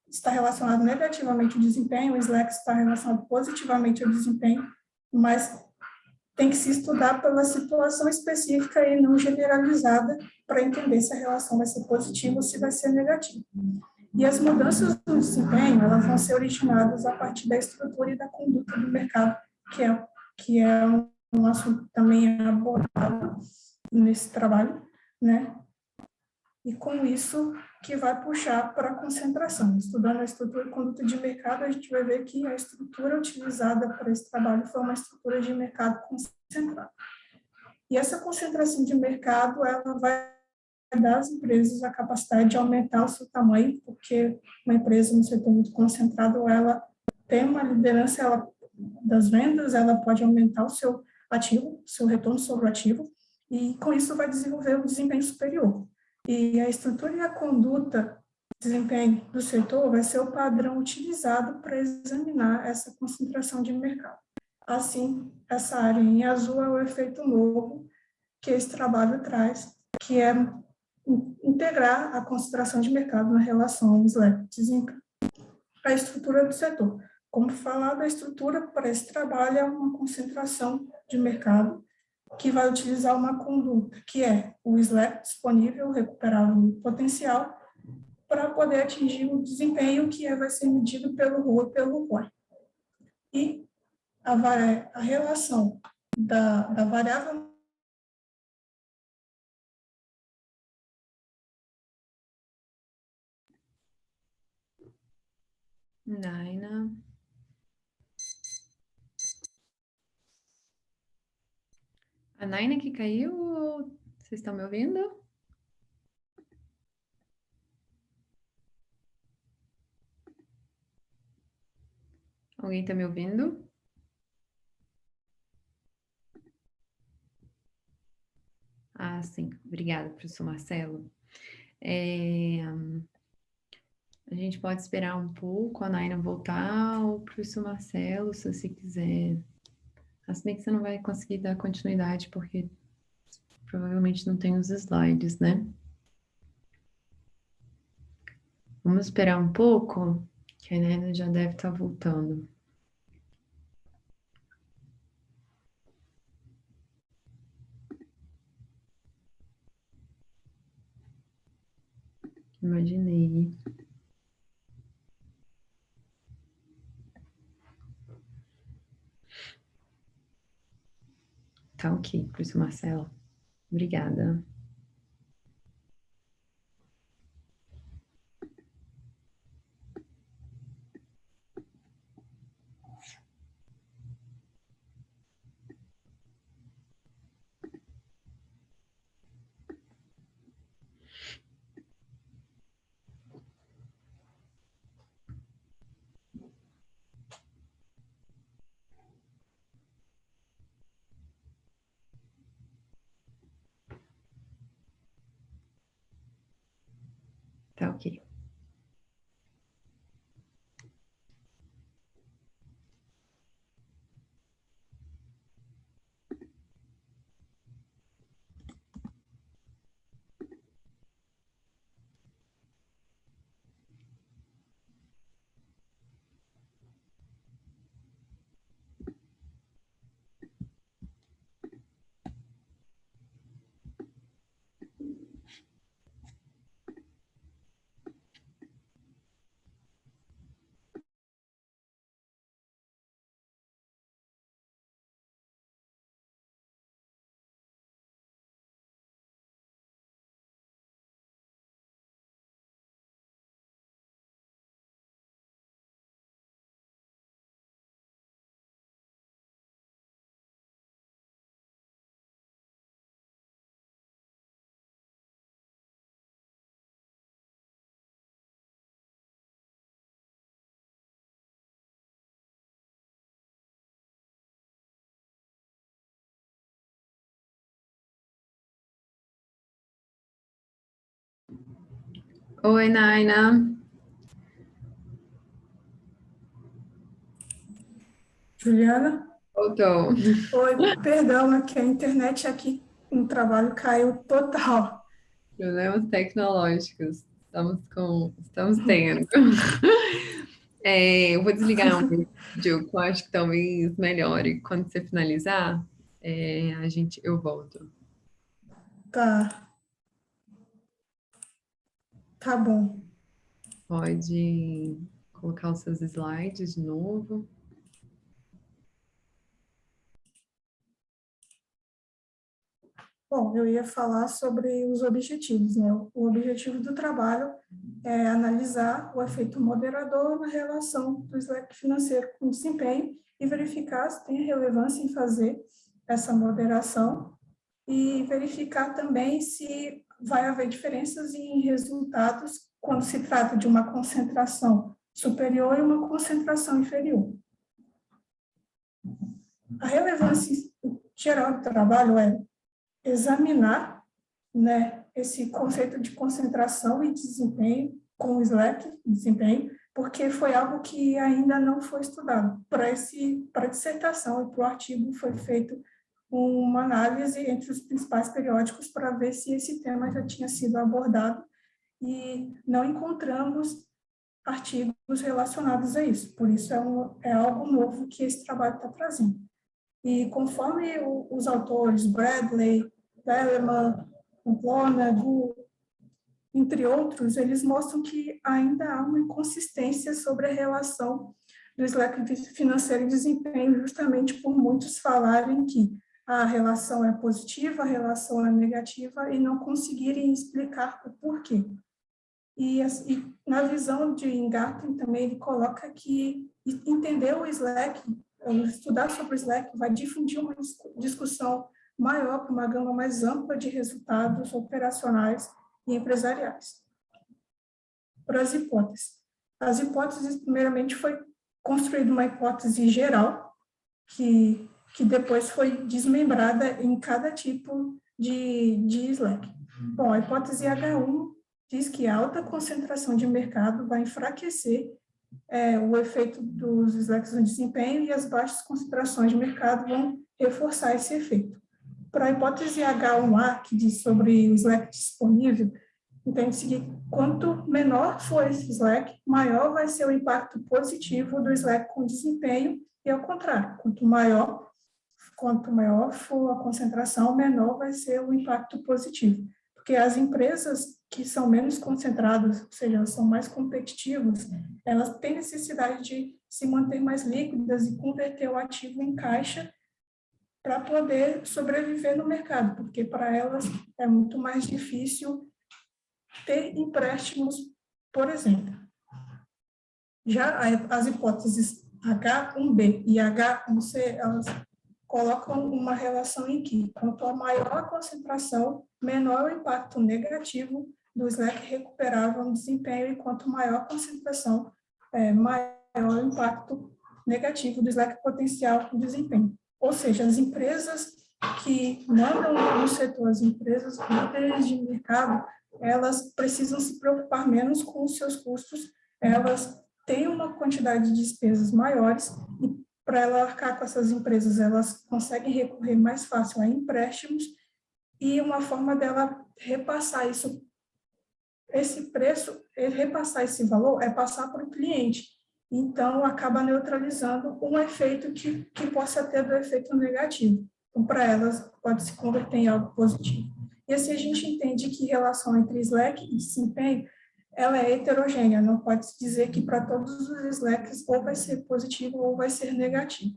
está relacionado negativamente ao desempenho, o Slack está relacionado positivamente ao desempenho, mas tem que se estudar pela situação específica e não generalizada para entender se a relação vai ser positiva ou se vai ser negativa. E as mudanças no desempenho, elas vão ser originadas a partir da estrutura e da conduta do mercado, que é um assunto também abordado nesse trabalho, né? E com isso que vai puxar para a concentração. Estudando a estrutura e conduta de mercado, a gente vai ver que a estrutura utilizada para esse trabalho foi uma estrutura de mercado concentrada. E essa concentração de mercado, ela vai dar às empresas a capacidade de aumentar o seu tamanho, porque uma empresa no setor muito concentrado, ela tem uma liderança das vendas, ela pode aumentar o seu ativo, o seu retorno sobre o ativo, e com isso vai desenvolver um desempenho superior. E a estrutura e a conduta, desempenho do setor vai ser o padrão utilizado para examinar essa concentração de mercado. Assim, essa área em azul é o efeito novo que esse trabalho traz, que é integrar a concentração de mercado na relação SLAC-desempenho. A estrutura do setor. Como falado, a estrutura para esse trabalho é uma concentração de mercado que vai utilizar uma conduta, que é o SLAC disponível, recuperável e potencial, para poder atingir o desempenho que vai ser medido pelo ROA e pelo ROI. E a relação da variável Naina. A Naina que caiu ou vocês estão me ouvindo? Alguém está me ouvindo? Ah, sim. Obrigada, professor Marcelo. A gente pode esperar um pouco a Naina voltar, ou o professor Marcelo, se você quiser. Se bem que você não vai conseguir dar continuidade, porque provavelmente não tem os slides, né? Vamos esperar um pouco, que a Naina já deve estar voltando. Imaginei. Tá ok, professor Marcelo. Obrigada. Tá ok. Oi, Naina. Juliana. Voltou. Oi, perdão, é que a internet aqui no trabalho caiu total. Problemas tecnológicos. Estamos tendo. Eu vou desligar um vídeo que eu acho que talvez melhore. Quando você finalizar, eu volto. Tá, tá bom. pode colocar os seus slides de novo. Bom, eu ia falar sobre os objetivos, né? O objetivo do trabalho é analisar o efeito moderador na relação do Slack financeiro com o desempenho e verificar se tem relevância em fazer essa moderação e verificar também se vai haver diferenças em resultados quando se trata de uma concentração superior e uma concentração inferior. A relevância geral do trabalho é examinar, né, esse conceito de concentração e desempenho com o Slack, desempenho, porque foi algo que ainda não foi estudado. Para a dissertação e para o artigo foi feito uma análise entre os principais periódicos para ver se esse tema já tinha sido abordado e não encontramos artigos relacionados a isso. Por isso é algo novo que esse trabalho está trazendo. E conforme os autores, Bradley, Velleman, Pamplona, Gu, entre outros, eles mostram que ainda há uma inconsistência sobre a relação do Slack financeiro e desempenho, justamente por muitos falarem que a relação é positiva, a relação é negativa, e não conseguirem explicar o porquê. E na visão de Ingarten também, ele coloca que entender o Slack, estudar sobre o Slack, vai difundir uma discussão maior, para uma gama mais ampla de resultados operacionais e empresariais. Para as hipóteses. As hipóteses, primeiramente, foi construída uma hipótese geral, que depois foi desmembrada em cada tipo de Slack. Bom, a hipótese H1 diz que a alta concentração de mercado vai enfraquecer o efeito dos Slacks no desempenho e as baixas concentrações de mercado vão reforçar esse efeito. Para a hipótese H1A, que diz sobre o Slack disponível, entende-se que quanto menor for esse Slack, maior vai ser o impacto positivo do Slack com desempenho, e ao contrário, quanto maior for a concentração, menor vai ser o impacto positivo. Porque as empresas que são menos concentradas, ou seja, são mais competitivas, elas têm necessidade de se manter mais líquidas e converter o ativo em caixa para poder sobreviver no mercado, porque para elas é muito mais difícil ter empréstimos, por exemplo. Já as hipóteses H1B e H1C, elas colocam uma relação em que, quanto a maior a concentração, menor o impacto negativo do Slack recuperável no desempenho, e quanto maior a concentração, maior o impacto negativo do Slack potencial no desempenho. Ou seja, as empresas que mandam no setor, as empresas líderes de mercado, elas precisam se preocupar menos com os seus custos, elas têm uma quantidade de despesas maiores, e para ela arcar com essas empresas, elas conseguem recorrer mais fácil a empréstimos, e uma forma dela repassar esse preço, repassar esse valor, é passar para o cliente. Então, acaba neutralizando um efeito que possa ter do efeito negativo. Então, para elas, pode se converter em algo positivo. E assim a gente entende que a relação entre Slack e desempenho, ela é heterogênea, não pode se dizer que para todos os Slacks ou vai ser positivo ou vai ser negativo.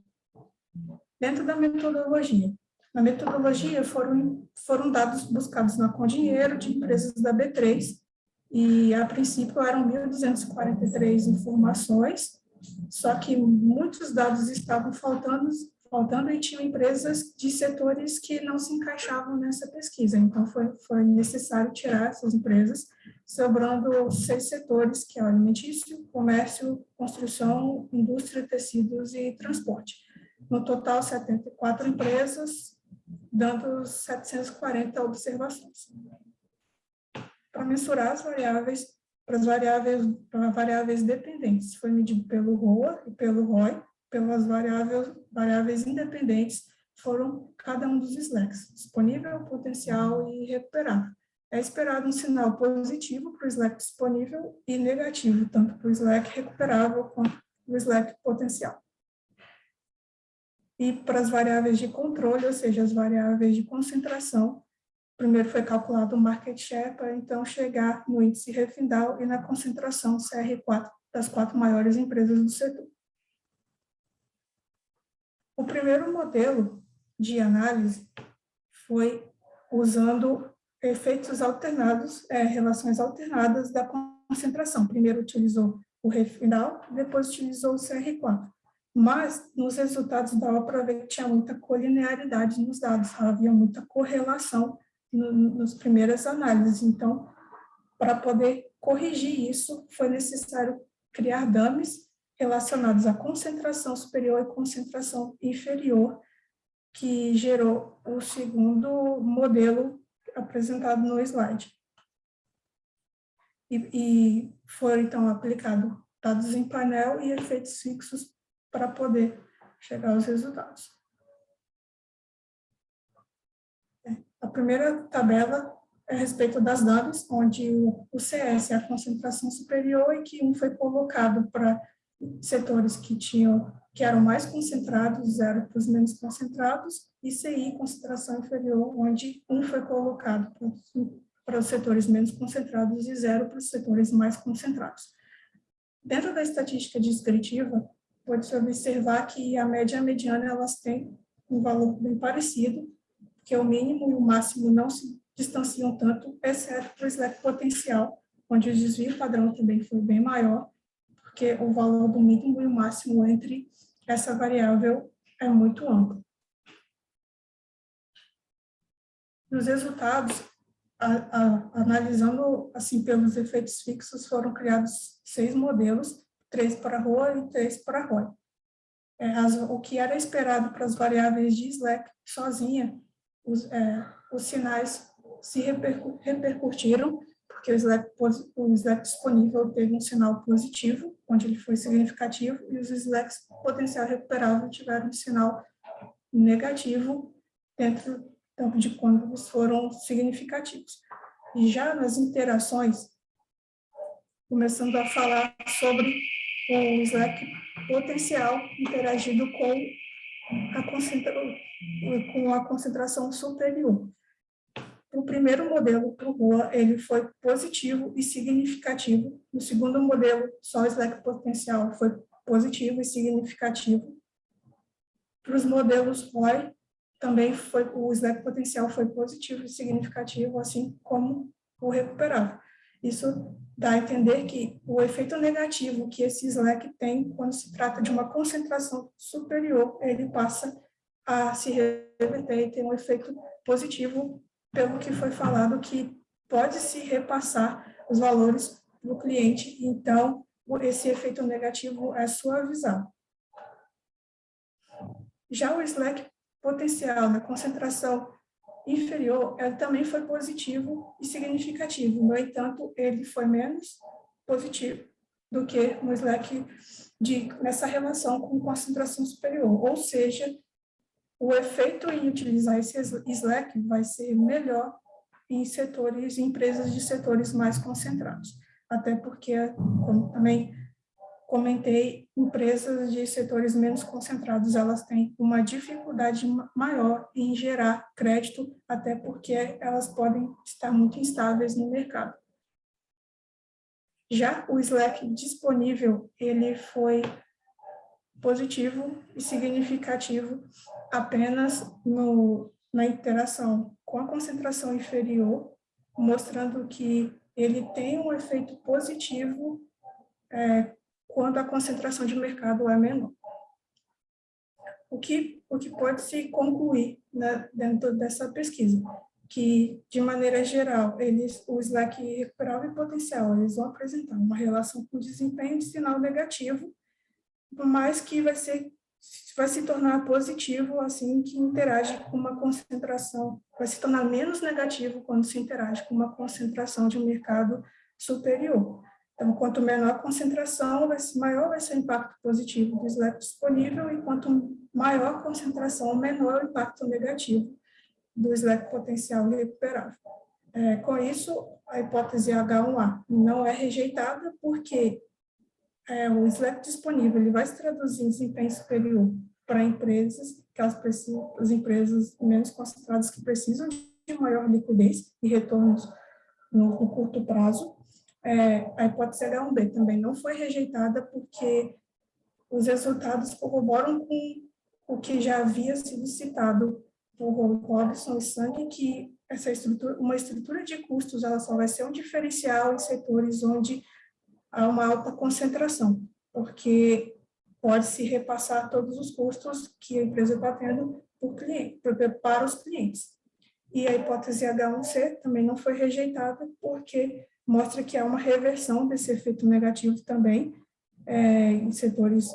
Dentro da metodologia. Na metodologia foram dados buscados na Condinheiro de empresas da B3, e a princípio eram 1.243 informações, só que muitos dados estavam faltando e tinham empresas de setores que não se encaixavam nessa pesquisa. Então, foi necessário tirar essas empresas, sobrando 6 setores, que é o alimentício, comércio, construção, indústria, tecidos e transporte. No total, 74 empresas, dando 740 observações. Para mensurar as variáveis, para variáveis dependentes, foi medido pelo ROA e pelo ROI. Pelas variáveis independentes, foram cada um dos Slacks, disponível, potencial e recuperável. É esperado um sinal positivo para o Slack disponível e negativo, tanto para o Slack recuperável quanto para o Slack potencial. E para as variáveis de controle, ou seja, as variáveis de concentração, primeiro foi calculado o market share para então chegar no índice Refindal e na concentração CR4 das 4 maiores empresas do setor. O primeiro modelo de análise foi usando efeitos alternados, relações alternadas da concentração. Primeiro utilizou o Refindal, depois utilizou o CR4. Mas, nos resultados dava para ver que tinha muita colinearidade nos dados, havia muita correlação nas primeiras análises. Então, para poder corrigir isso, foi necessário criar dummies relacionados à concentração superior e concentração inferior, que gerou o segundo modelo apresentado no slide. E foram, então, aplicados dados em painel e efeitos fixos para poder chegar aos resultados. A primeira tabela é a respeito das dummies, onde o CS é a concentração superior e que um foi colocado para setores que eram mais concentrados, 0 para os menos concentrados, e CI, concentração inferior, onde um foi colocado para os setores menos concentrados e 0 para os setores mais concentrados. Dentro da estatística descritiva, pode-se observar que a média e a mediana elas têm um valor bem parecido, que o mínimo e o máximo não se distanciam tanto, exceto para o slack potencial, onde o desvio padrão também foi bem maior, porque o valor do mínimo e o máximo entre essa variável é muito amplo. Nos resultados, analisando assim pelos efeitos fixos, foram criados 6 modelos, 3 para ROA e 3 para ROI. O que era esperado para as variáveis de slack sozinha, os sinais se repercutiram, porque o slack disponível teve um sinal positivo, onde ele foi significativo, e os slacks potencial recuperável tiveram um sinal negativo dentro de quando eles foram significativos. E já nas interações, começando a falar sobre o slack potencial interagido com a concentração superior. O primeiro modelo para o ROA, ele foi positivo e significativo. No segundo modelo, só o slack potencial foi positivo e significativo. Para os modelos ROI, também o slack potencial foi positivo e significativo, assim como o recuperável. Isso dá a entender que o efeito negativo que esse slack tem quando se trata de uma concentração superior, ele passa a se reverter e ter um efeito positivo, pelo que foi falado que pode se repassar os valores do cliente, então esse efeito negativo é suavizado. Já o slack potencial na concentração inferior, ele também foi positivo e significativo, no entanto, ele foi menos positivo do que no slack nessa relação com concentração superior, ou seja, o efeito em utilizar esse slack vai ser melhor em empresas de setores mais concentrados, até porque, como também comentei, empresas de setores menos concentrados, elas têm uma dificuldade maior em gerar crédito, até porque elas podem estar muito instáveis no mercado. Já o slack disponível, ele foi positivo e significativo apenas na interação com a concentração inferior, mostrando que ele tem um efeito positivo quando a concentração de mercado é menor. O que pode se concluir, né, dentro dessa pesquisa? Que, de maneira geral, o slack recuperável e potencial, eles vão apresentar uma relação com desempenho de sinal negativo, mas que vai se tornar positivo assim que interage com uma concentração, vai se tornar menos negativo quando se interage com uma concentração de mercado superior. Então, quanto menor a concentração, maior vai ser o impacto positivo do slack disponível, e quanto maior a concentração, menor o impacto negativo do slack potencial recuperável. Com isso, a hipótese H1A não é rejeitada, porque o slack disponível ele vai se traduzir em desempenho superior para empresas, as empresas menos concentradas que precisam de maior liquidez e retornos no curto prazo. A hipótese H1B também não foi rejeitada porque os resultados corroboram com o que já havia sido citado por Robson e Sang, que uma estrutura de custos ela só vai ser um diferencial em setores onde há uma alta concentração, porque pode-se repassar todos os custos que a empresa está tendo para os clientes. E a hipótese H1C também não foi rejeitada, porque mostra que há uma reversão desse efeito negativo também, em setores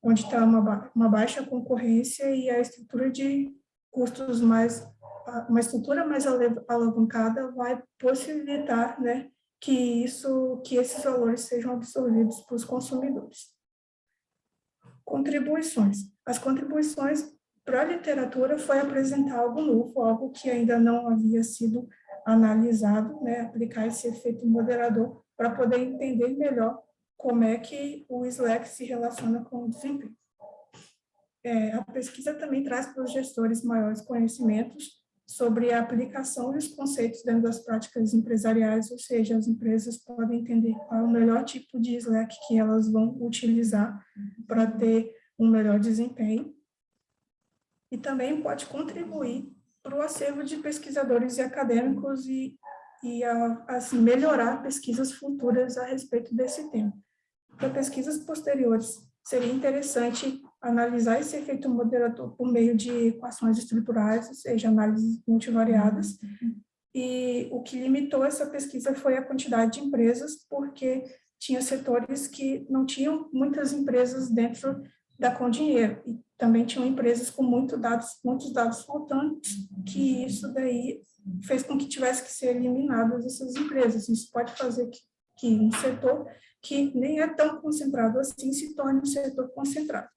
onde está uma baixa concorrência e a estrutura de custos uma estrutura mais alavancada vai possibilitar, né, que esses valores sejam absorvidos por os consumidores. Contribuições. As contribuições para a literatura foi apresentar algo novo, algo que ainda não havia sido analisado, né, aplicar esse efeito moderador para poder entender melhor como é que o Slack se relaciona com o desempenho. A pesquisa também traz para os gestores maiores conhecimentos sobre a aplicação e os conceitos dentro das práticas empresariais, ou seja, as empresas podem entender qual é o melhor tipo de Slack que elas vão utilizar para ter um melhor desempenho. E também pode contribuir para o acervo de pesquisadores e acadêmicos e assim, melhorar pesquisas futuras a respeito desse tema. Para pesquisas posteriores, seria interessante analisar esse efeito moderador por meio de equações estruturais, ou seja, análises multivariadas, e o que limitou essa pesquisa foi a quantidade de empresas, porque tinha setores que não tinham muitas empresas dentro da Condinheiro, e também tinham empresas com muitos dados faltantes, que isso daí fez com que tivesse que ser eliminadas essas empresas. Isso pode fazer que um setor que nem é tão concentrado assim se torne um setor concentrado.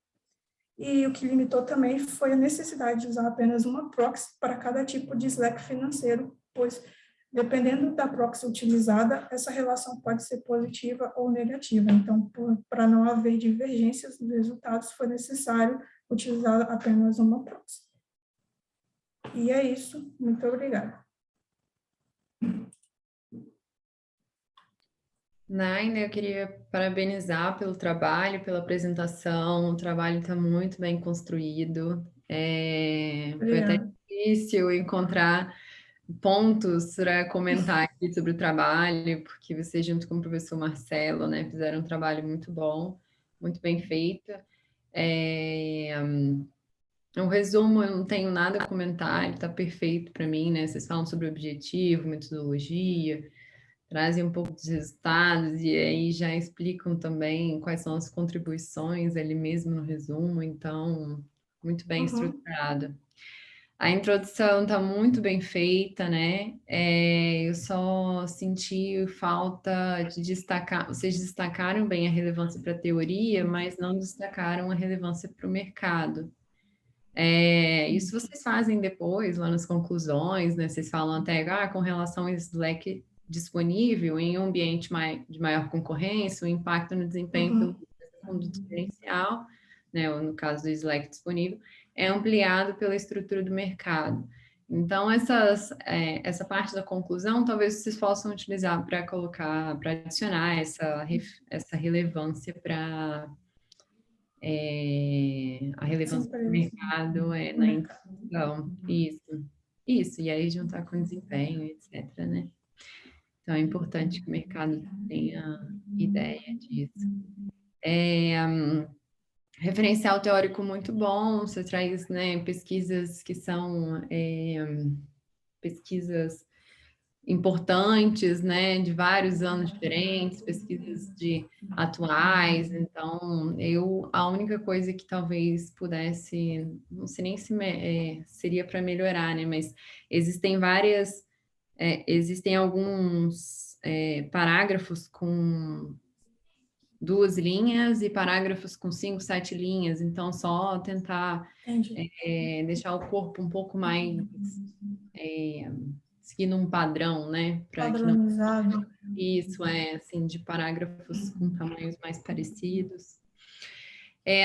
E o que limitou também foi a necessidade de usar apenas uma proxy para cada tipo de Slack financeiro, pois, dependendo da proxy utilizada, essa relação pode ser positiva ou negativa. Então, para não haver divergências nos resultados, foi necessário utilizar apenas uma proxy. E é isso. Muito obrigada. Naina, eu queria parabenizar pelo trabalho, pela apresentação. O trabalho está muito bem construído. Foi até difícil encontrar pontos para comentar aqui sobre o trabalho, porque você, junto com o professor Marcelo, né, fizeram um trabalho muito bom, muito bem feito. Um resumo, eu não tenho nada a comentar, ele está perfeito para mim, né? Vocês falam sobre objetivo, metodologia, trazem um pouco dos resultados e aí já explicam também quais são as contribuições ali mesmo no resumo, então, muito bem estruturado. A introdução está muito bem feita, né? Eu só senti falta de destacar, vocês destacaram bem a relevância para a teoria, mas não destacaram a relevância para o mercado. Isso vocês fazem depois, lá nas conclusões, né? Vocês falam até, com relação ao Slack disponível em um ambiente de maior concorrência, o impacto no desempenho do diferencial, né, ou no caso do Slack disponível, é ampliado pela estrutura do mercado. Então, essa parte da conclusão, talvez vocês possam utilizar para colocar, para adicionar essa relevância para a relevância do mercado na introdução. Isso, e aí juntar com desempenho, etc., né? Então, é importante que o mercado tenha ideia disso. Referencial teórico muito bom, você traz, né, pesquisas que são pesquisas importantes, né, de vários anos diferentes, pesquisas atuais. Então, a única coisa que talvez pudesse, não sei nem se seria para melhorar, né, mas existem alguns parágrafos com 2 linhas e parágrafos com 5, 7 linhas, então só tentar deixar o corpo um pouco mais seguindo um padrão, né? Padronizado. Isso, assim, de parágrafos com tamanhos mais parecidos.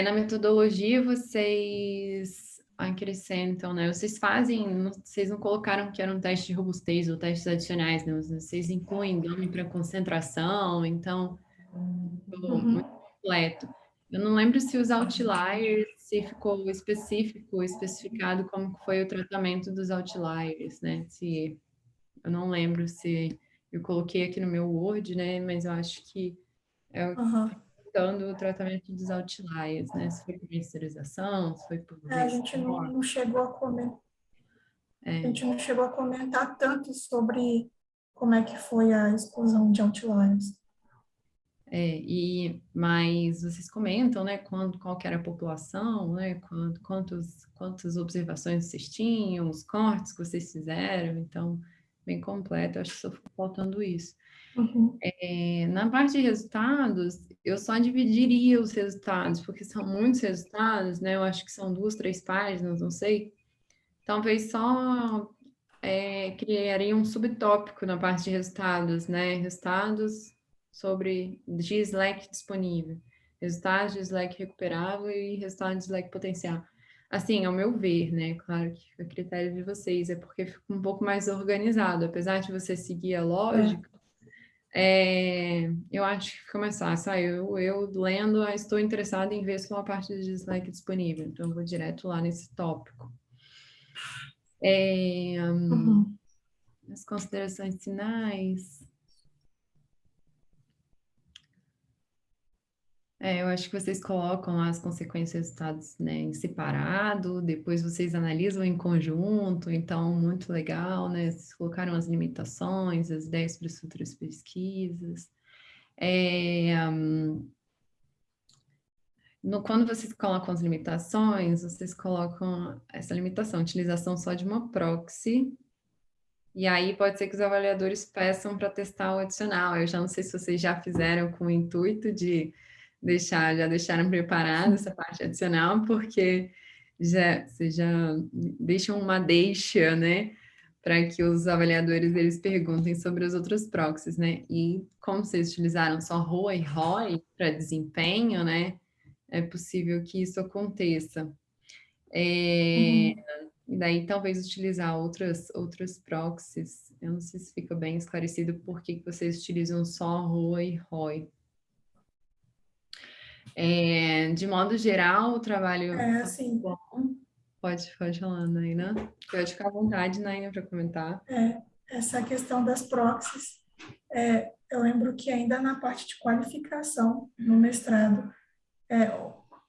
Na metodologia, vocês acrescentam, né? Vocês fazem, vocês não colocaram que era um teste de robustez ou testes adicionais, né? Vocês incluem dano para concentração, então, muito completo. Eu não lembro se os outliers, se ficou especificado como foi o tratamento dos outliers, né? Se, eu não lembro se eu coloquei aqui no meu Word, né? Mas eu acho que é dando o tratamento dos outliers, né? Se foi por masterização, se foi por A gente não chegou a comentar. A gente não chegou a comentar tanto sobre como é que foi a exclusão de outliers. Mas vocês comentam, né, qual que era a população, né, quantas observações vocês tinham, os cortes que vocês fizeram, então, bem completo, acho que só ficou faltando isso. Na parte de resultados, eu só dividiria os resultados, porque são muitos resultados, né, eu acho que são 2, 3 páginas, não sei, talvez só criaria um subtópico na parte de resultados, né, resultados sobre de Slack disponível, resultados de Slack recuperável e resultados de Slack potencial. Assim, ao meu ver, né? Claro que a critério de vocês, é porque fica um pouco mais organizado, apesar de você seguir a lógica, eu acho que fica mais fácil. Eu lendo, estou interessada em ver só a parte de Slack disponível, então eu vou direto lá nesse tópico. As considerações finais. Eu acho que vocês colocam lá as consequências e resultados, né, em separado, depois vocês analisam em conjunto, então, muito legal, né? Vocês colocaram as limitações, as ideias para as futuras pesquisas. Quando vocês colocam as limitações, vocês colocam essa limitação, utilização só de uma proxy, e aí pode ser que os avaliadores peçam para testar o adicional. Eu já não sei se vocês já fizeram com o intuito de já deixaram preparada essa parte adicional, porque vocês já deixam uma deixa, né, para que os avaliadores eles perguntem sobre os outros proxies, né? E como vocês utilizaram só ROA e ROI para desempenho, né, é possível que isso aconteça. E daí talvez utilizar outras proxies. Eu não sei se fica bem esclarecido por que vocês utilizam só ROA e ROI. De modo geral, o trabalho Assim, bom. Pode falar, Naina. Pode ficar à vontade, Naina, para comentar. Essa questão das proxies, eu lembro que ainda na parte de qualificação no mestrado,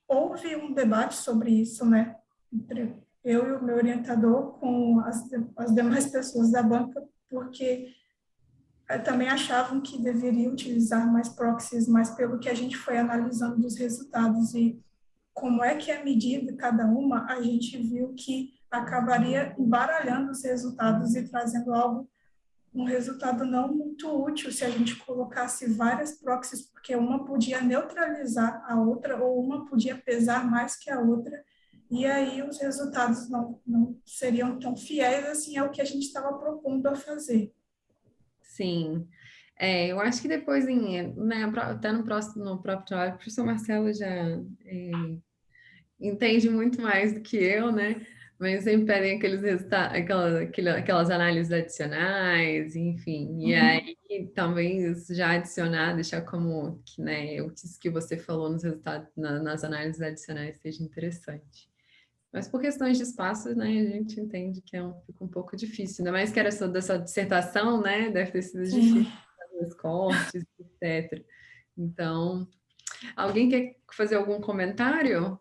houve um debate sobre isso, né, entre eu e o meu orientador com as demais pessoas da banca, porque também achavam que deveria utilizar mais proxies, mas pelo que a gente foi analisando dos resultados e como é que é medida cada uma, a gente viu que acabaria embaralhando os resultados e trazendo um resultado não muito útil se a gente colocasse várias proxies, porque uma podia neutralizar a outra ou uma podia pesar mais que a outra, e aí os resultados não seriam tão fiéis assim ao que a gente estava propondo a fazer. Sim. Eu acho que depois, né, até no próprio trabalho, o professor Marcelo já entende muito mais do que eu, né? Mas sempre pedem aqueles resultados, aquelas análises adicionais, enfim. E aí, talvez já adicionar, deixar como que, né, o que você falou nos resultados, nas análises adicionais seja interessante. Mas por questões de espaço, né, a gente entende que fica um pouco difícil. Ainda mais que era dessa dissertação, né? Deve ter sido difícil fazer os cortes, etc. Então, alguém quer fazer algum comentário?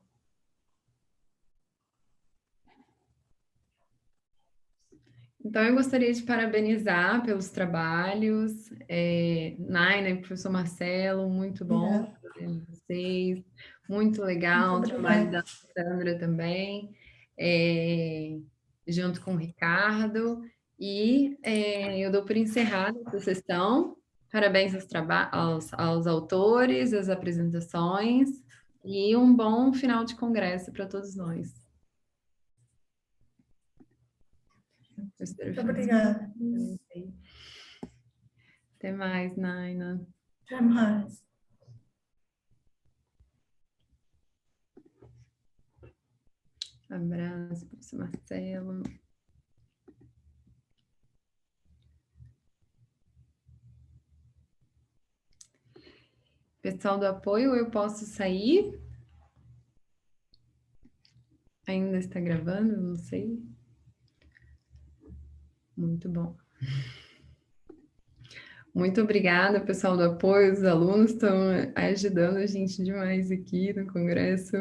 Então, eu gostaria de parabenizar pelos trabalhos. Naina e professor Marcelo, muito bom ver vocês. Muito legal o trabalho da Sandra também, junto com o Ricardo. E eu dou por encerrada essa sessão. Parabéns aos autores, às apresentações, e um bom final de congresso para todos nós. Muito obrigada. Até mais, Naina. Até mais. Abraço, professor Marcelo. Pessoal do apoio, eu posso sair? Ainda está gravando? Não sei. Muito bom. Muito obrigada, pessoal do apoio. Os alunos estão ajudando a gente demais aqui no congresso.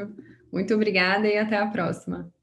Muito obrigada e até a próxima.